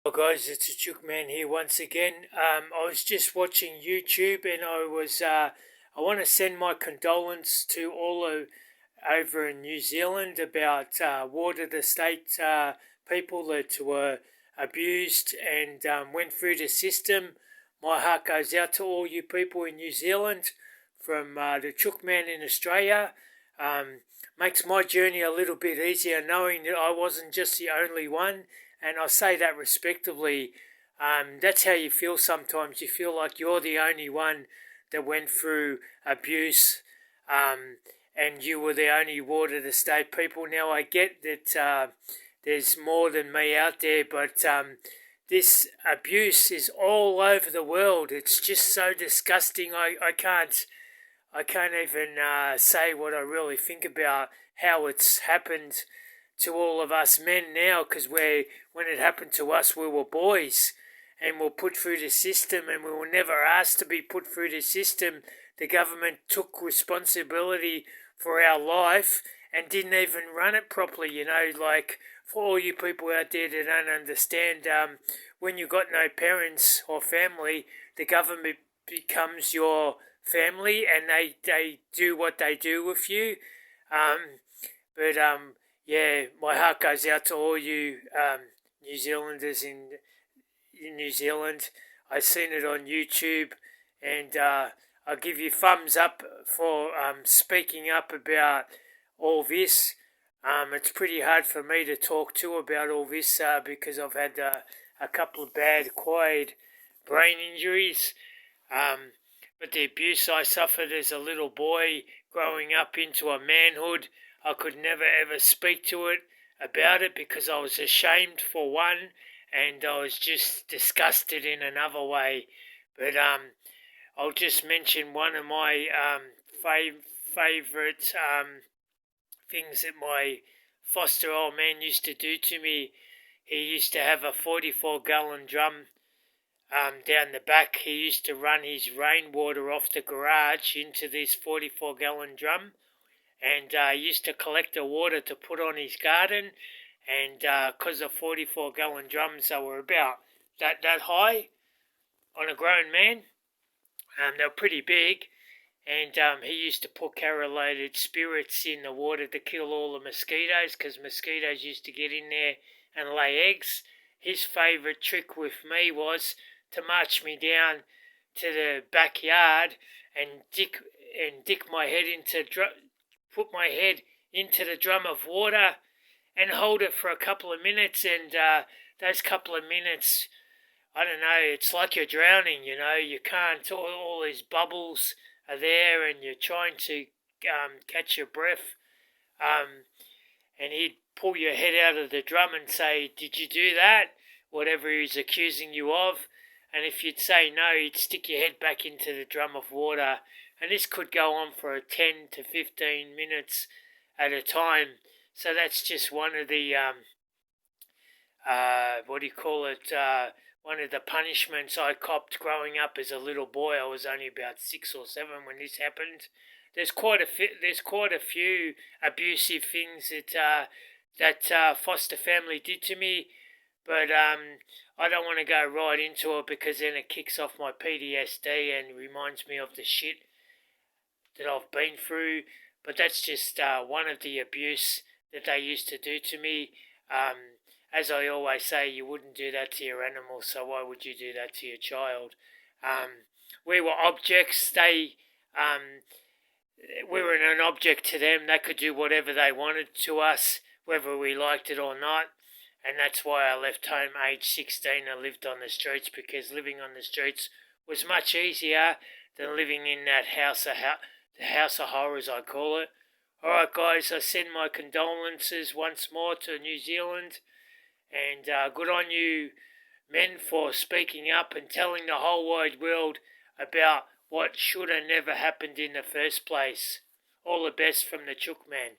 Hello guys, it's a Chook Man here once again. I was just watching YouTube and I want to send my condolence to over in New Zealand about water the state people that were abused and went through the system. My heart goes out to all you people in New Zealand from the Chook Man in Australia. Makes my journey a little bit easier knowing that I wasn't just the only one. And I say that respectively. That's how you feel sometimes. You feel like you're the only one that went through abuse, and you were the only water to state people. Now I get that there's more than me out there, but this abuse is all over the world. It's just so disgusting. I can't even say what I really think about how it's happened to all of us men now, because when it happened to us, we were boys and were put through the system, and we were never asked to be put through the system. The government took responsibility for our life and didn't even run it properly, like for all you people out there that don't understand, when you've got no parents or family, the government becomes your family and they do what they do with you. But yeah, my heart goes out to all you New Zealanders in New Zealand. I seen it on YouTube, and I give you thumbs up for speaking up about all this. It's pretty hard for me to talk to about all this because I've had a couple of bad acquired brain injuries. But the abuse I suffered as a little boy growing up into a manhood, I could never ever speak to it about it because I was ashamed for one, and I was just disgusted in another way. But I'll just mention one of my favourite things that my foster old man used to do to me. He used to have a 44-gallon drum down the back. He used to run his rainwater off the garage into this 44-gallon drum, and used to collect the water to put on his garden. And because the 44-gallon drums, they were about that high on a grown man. They were pretty big, and he used to put carolated spirits in the water to kill all the mosquitoes, because mosquitoes used to get in there and lay eggs. His favourite trick with me was to march me down to the backyard and dick my head put my head into the drum of water and hold it for a couple of minutes, and those couple of minutes, I don't know, it's like you're drowning, you can't, all these bubbles are there and you're trying to catch your breath, and he'd pull your head out of the drum and say, "Did you do that?" Whatever he's accusing you of. And if you'd say no, he'd stick your head back into the drum of water. And this could go on for 10 to 15 minutes at a time. So that's just one of the, one of the punishments I copped growing up as a little boy. I was only about 6 or 7 when this happened. There's quite a few abusive things that foster family did to me, but I don't want to go right into it because then it kicks off my PTSD and reminds me of the shit that I've been through. But that's just one of the abuse that they used to do to me. As I always say, you wouldn't do that to your animal, so why would you do that to your child? We were objects. We were an object to them. They could do whatever they wanted to us, whether we liked it or not. And that's why I left home age 16 and lived on the streets, because living on the streets was much easier than living in that the house of horrors, I call it. Alright guys, I send my condolences once more to New Zealand, and good on you men for speaking up and telling the whole wide world about what should have never happened in the first place. All the best from the Chook Man.